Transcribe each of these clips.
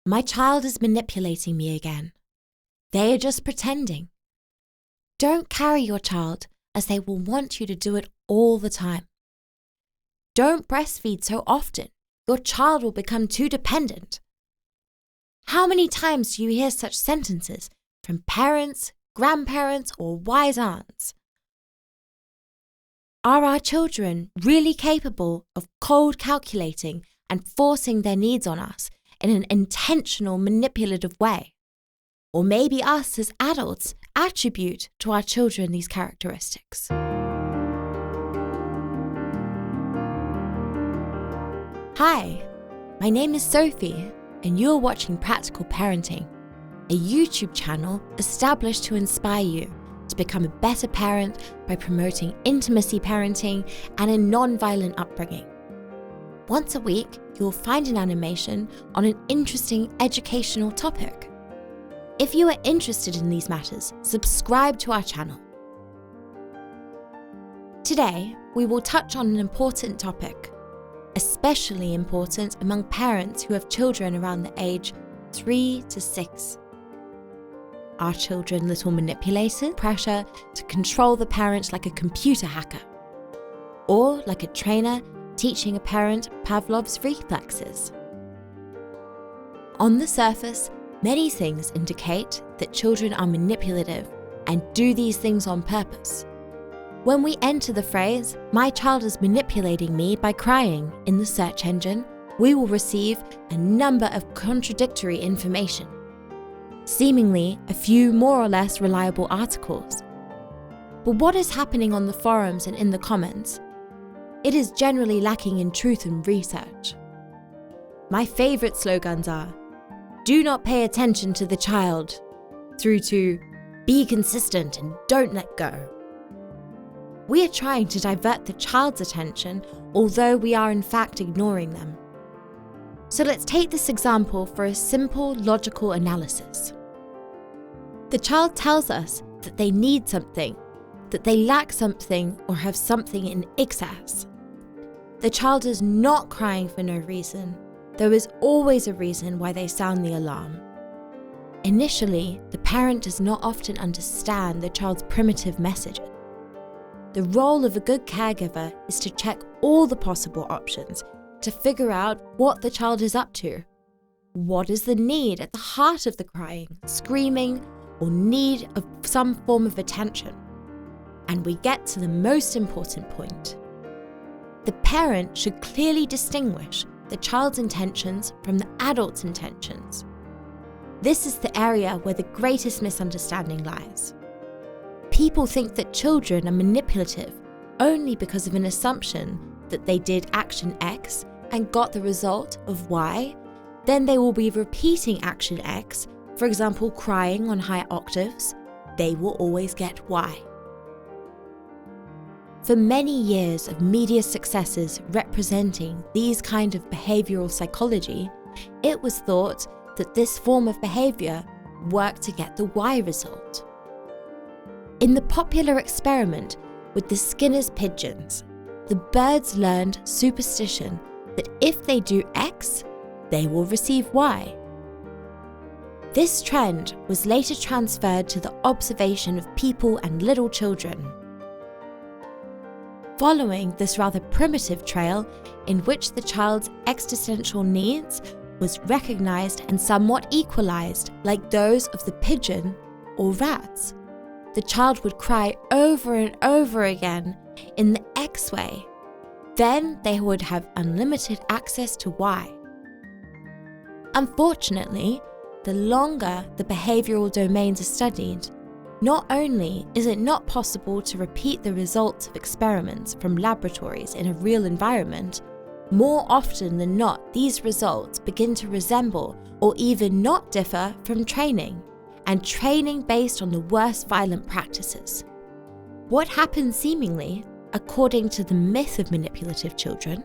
My child is manipulating me again. They are just pretending. Don't carry your child, as they will want you to do it all the time. Don't breastfeed so often. Your child will become too dependent. How many times do you hear such sentences from parents, grandparents, or wise aunts? Are our children really capable of cold calculating and forcing their needs on us in an intentional, manipulative way? Or maybe us as adults attribute to our children these characteristics. Hi, my name is Sophie, and you're watching Practical Parenting, a YouTube channel established to inspire you to become a better parent by promoting intimacy parenting and a non-violent upbringing. Once a week, you'll find an animation on an interesting educational topic. If you are interested in these matters, subscribe to our channel. Today, we will touch on an important topic, especially important among parents who have children around the age 3 to 6. Are children little manipulators? Pressure to control the parent like a computer hacker? Or like a trainer teaching a parent Pavlov's reflexes? On the surface, many things indicate that children are manipulative and do these things on purpose. When we enter the phrase, "My child is manipulating me by crying," in the search engine, we will receive a number of contradictory information. Seemingly a few more or less reliable articles. But what is happening on the forums and in the comments? It is generally lacking in truth and research. My favourite slogans are, "Do not pay attention to the child," through to "Be consistent and don't let go." We are trying to divert the child's attention, although we are in fact ignoring them. So let's take this example for a simple logical analysis. The child tells us that they need something, that they lack something or have something in excess. The child is not crying for no reason. There is always a reason why they sound the alarm. Initially, the parent does not often understand the child's primitive messages. The role of a good caregiver is to check all the possible options to figure out what the child is up to. What is the need at the heart of the crying, screaming, or need of some form of attention? And we get to the most important point. The parent should clearly distinguish the child's intentions from the adult's intentions. This is the area where the greatest misunderstanding lies. People think that children are manipulative only because of an assumption that they did action X and got the result of Y, then they will be repeating action X, for example crying on high octaves, they will always get Y. For many years of media successes representing these kind of behavioural psychology, it was thought that this form of behaviour worked to get the Y result. In the popular experiment with the Skinner's pigeons, the birds learned superstition that if they do X, they will receive Y. This trend was later transferred to the observation of people and little children. Following this rather primitive trail in which the child's existential needs was recognised and somewhat equalised like those of the pigeon or rats, the child would cry over and over again in the X way. Then they would have unlimited access to Y. Unfortunately, the longer the behavioural domains are studied, not only is it not possible to repeat the results of experiments from laboratories in a real environment, more often than not these results begin to resemble or even not differ from training, and training based on the worst violent practices. What happens seemingly, according to the myth of manipulative children?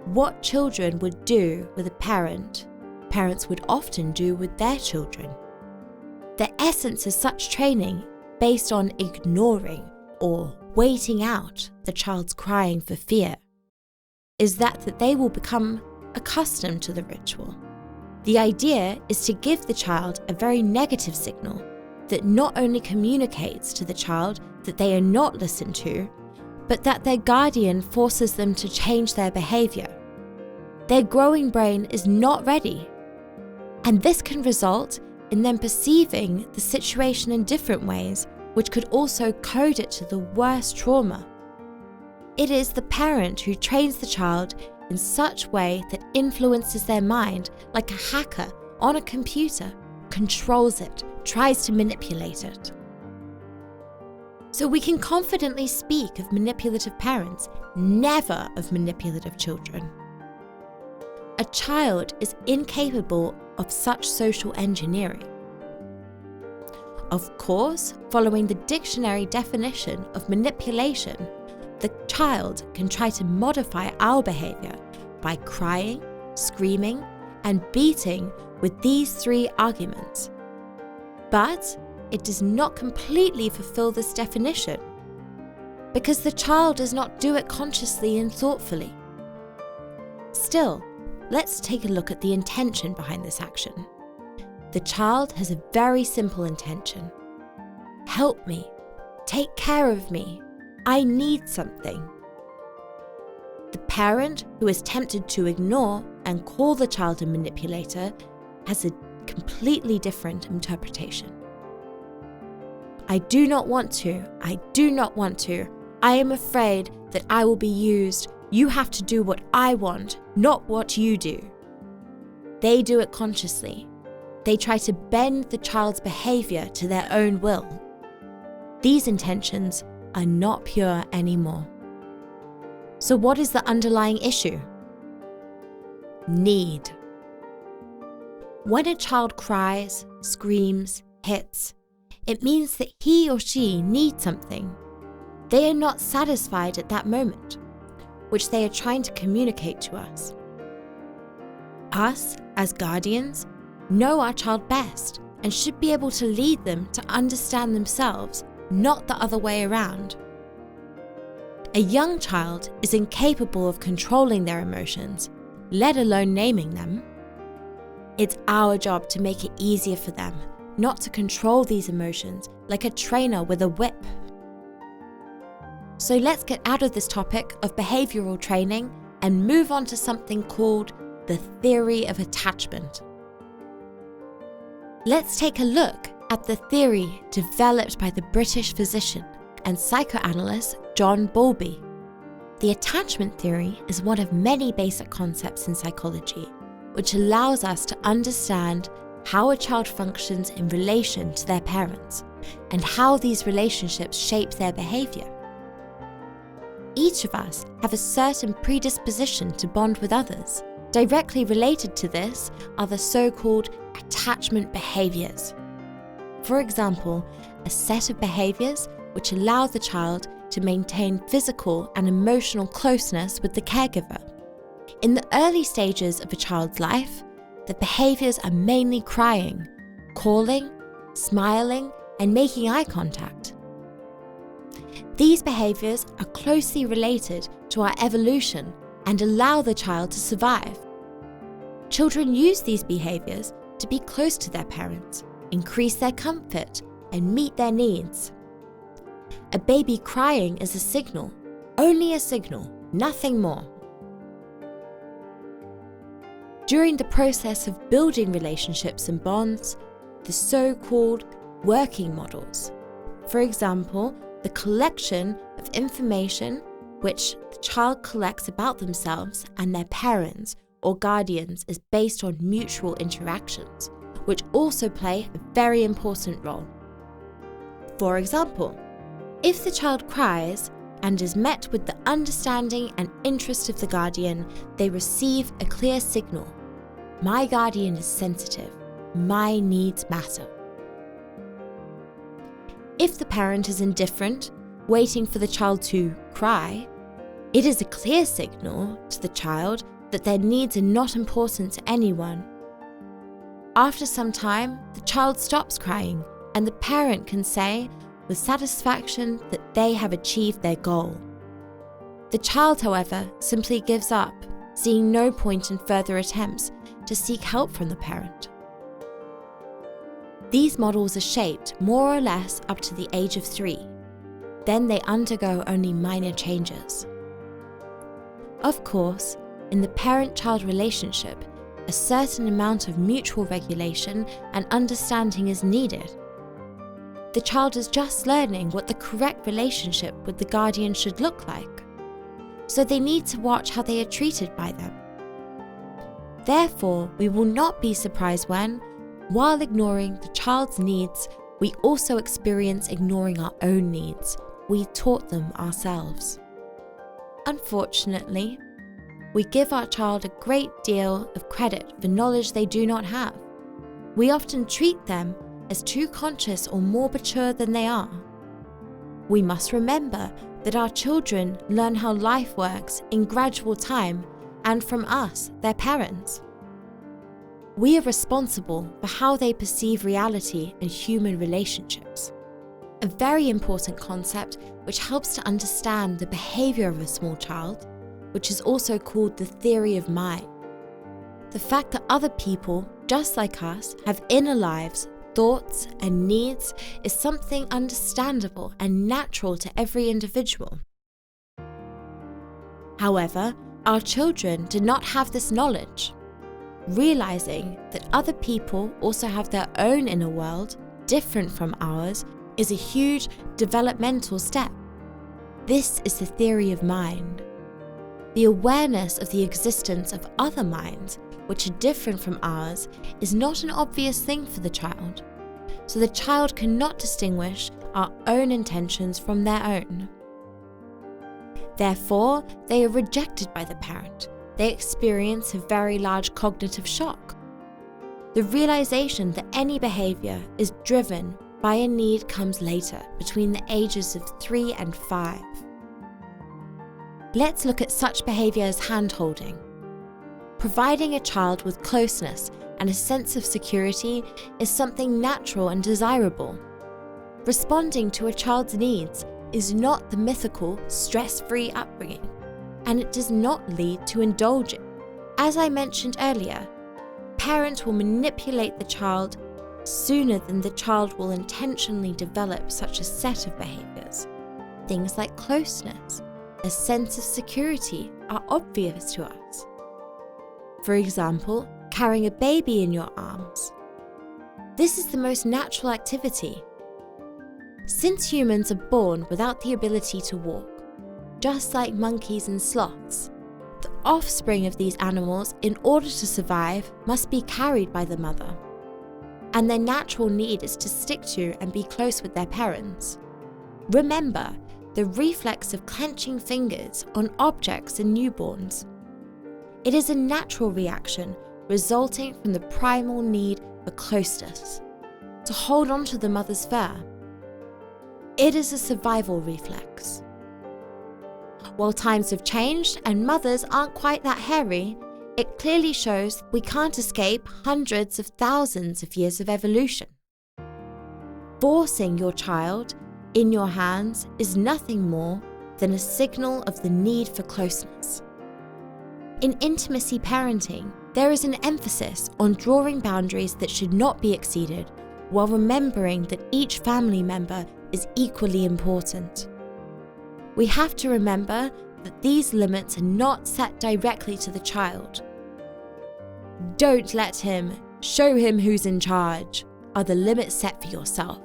What children would do with a parent, parents would often do with their children. The essence of such training, based on ignoring or waiting out the child's crying for fear, is that they will become accustomed to the ritual. The idea is to give the child a very negative signal that not only communicates to the child that they are not listened to, but that their guardian forces them to change their behavior. Their growing brain is not ready, and this can result in them perceiving the situation in different ways, which could also code it to the worst trauma. It is the parent who trains the child in such a way that influences their mind like a hacker on a computer, controls it, tries to manipulate it. So we can confidently speak of manipulative parents, never of manipulative children. A child is incapable of such social engineering. Of course, following the dictionary definition of manipulation, the child can try to modify our behavior by crying, screaming, and beating with these three arguments. But it does not completely fulfill this definition, because the child does not do it consciously and thoughtfully. Still, let's take a look at the intention behind this action. The child has a very simple intention. Help me. Take care of me. I need something. The parent who is tempted to ignore and call the child a manipulator has a completely different interpretation. I do not want to. I do not want to. I am afraid that I will be used. You have to do what I want, not what you do. They do it consciously. They try to bend the child's behavior to their own will. These intentions are not pure anymore. So what is the underlying issue? Need. When a child cries, screams, hits, it means that he or she needs something. They are not satisfied at that moment, which they are trying to communicate to us. Us, as guardians, know our child best and should be able to lead them to understand themselves, not the other way around. A young child is incapable of controlling their emotions, let alone naming them. It's our job to make it easier for them, not to control these emotions like a trainer with a whip. So let's get out of this topic of behavioral training and move on to something called the theory of attachment. Let's take a look at the theory developed by the British physician and psychoanalyst John Bowlby. The attachment theory is one of many basic concepts in psychology, which allows us to understand how a child functions in relation to their parents and how these relationships shape their behavior. Each of us have a certain predisposition to bond with others. Directly related to this are the so-called attachment behaviors. For example, a set of behaviors which allow the child to maintain physical and emotional closeness with the caregiver. In the early stages of a child's life, the behaviors are mainly crying, calling, smiling, and making eye contact. These behaviors are closely related to our evolution and allow the child to survive. Children use these behaviors to be close to their parents, increase their comfort, and meet their needs. A baby crying is a signal, only a signal, nothing more. During the process of building relationships and bonds, the so-called working models, for example, the collection of information which the child collects about themselves and their parents or guardians is based on mutual interactions, which also play a very important role. For example, if the child cries and is met with the understanding and interest of the guardian, they receive a clear signal. My guardian is sensitive. My needs matter. If the parent is indifferent, waiting for the child to cry, it is a clear signal to the child that their needs are not important to anyone. After some time, the child stops crying, and the parent can say with satisfaction that they have achieved their goal. The child, however, simply gives up, seeing no point in further attempts, to seek help from the parent. These models are shaped more or less up to the age of 3. Then they undergo only minor changes. Of course, in the parent-child relationship, a certain amount of mutual regulation and understanding is needed. The child is just learning what the correct relationship with the guardian should look like, so they need to watch how they are treated by them. Therefore, we will not be surprised when, while ignoring the child's needs, we also experience ignoring our own needs. We taught them ourselves. Unfortunately, we give our child a great deal of credit for knowledge they do not have. We often treat them as too conscious or more mature than they are. We must remember that our children learn how life works in gradual time and from us, their parents. We are responsible for how they perceive reality and human relationships. A very important concept which helps to understand the behavior of a small child, which is also called the theory of mind. The fact that other people, just like us, have inner lives, thoughts, and needs is something understandable and natural to every individual. However, our children do not have this knowledge. Realizing that other people also have their own inner world, different from ours, is a huge developmental step. This is the theory of mind. The awareness of the existence of other minds, which are different from ours, is not an obvious thing for the child, so the child cannot distinguish our own intentions from their own. Therefore, they are rejected by the parent. They experience a very large cognitive shock. The realization that any behavior is driven by a need comes later, between the ages of 3 and 5. Let's look at such behavior as handholding. Providing a child with closeness and a sense of security is something natural and desirable. Responding to a child's needs is not the mythical, stress-free upbringing, and it does not lead to indulging. As I mentioned earlier, parents will manipulate the child sooner than the child will intentionally develop such a set of behaviors. Things like closeness, a sense of security are obvious to us. For example, carrying a baby in your arms. This is the most natural activity. Since humans are born without the ability to walk, just like monkeys and sloths, the offspring of these animals, in order to survive, must be carried by the mother. And their natural need is to stick to and be close with their parents. Remember the reflex of clenching fingers on objects in newborns. It is a natural reaction resulting from the primal need for closeness, to hold on to the mother's fur. It is a survival reflex. While times have changed and mothers aren't quite that hairy, it clearly shows we can't escape hundreds of thousands of years of evolution. Forcing your child in your hands is nothing more than a signal of the need for closeness. In intimacy parenting, there is an emphasis on drawing boundaries that should not be exceeded, while remembering that each family member is equally important. We have to remember that these limits are not set directly to the child. Don't let him, show him who's in charge, are the limits set for yourself.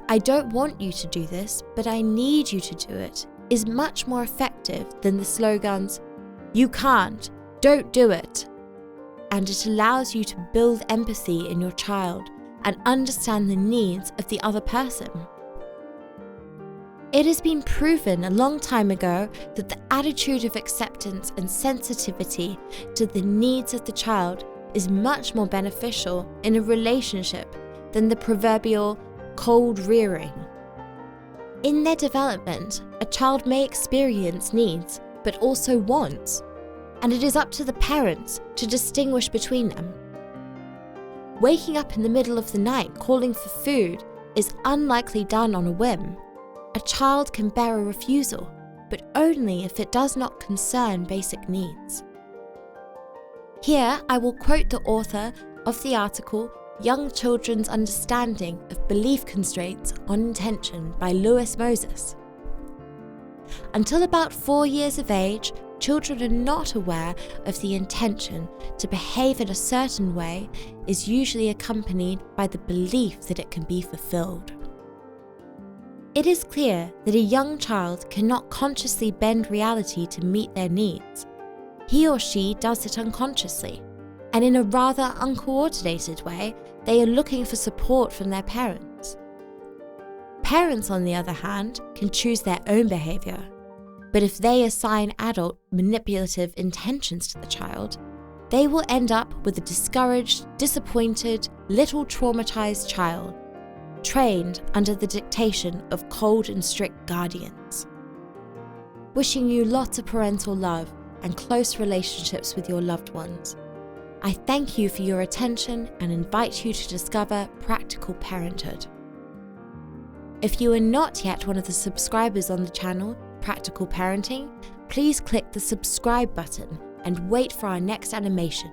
I don't want you to do this, but I need you to do it, is much more effective than the slogans, you can't, don't do it. And it allows you to build empathy in your child and understand the needs of the other person. It has been proven a long time ago that the attitude of acceptance and sensitivity to the needs of the child is much more beneficial in a relationship than the proverbial cold rearing. In their development, a child may experience needs, but also wants, and it is up to the parents to distinguish between them. Waking up in the middle of the night calling for food is unlikely done on a whim. A child can bear a refusal, but only if it does not concern basic needs. Here, I will quote the author of the article Young Children's Understanding of Belief Constraints on Intention by Lewis Moses. Until about 4 years of age, children are not aware of the intention to behave in a certain way is usually accompanied by the belief that it can be fulfilled. It is clear that a young child cannot consciously bend reality to meet their needs. He or she does it unconsciously, and in a rather uncoordinated way, they are looking for support from their parents. Parents, on the other hand, can choose their own behavior, but if they assign adult manipulative intentions to the child, they will end up with a discouraged, disappointed, little traumatized child, trained under the dictation of cold and strict guardians. Wishing you lots of parental love and close relationships with your loved ones. I thank you for your attention and invite you to discover Practical Parenthood. If you are not yet one of the subscribers on the channel, Practical Parenting, please click the subscribe button and wait for our next animation.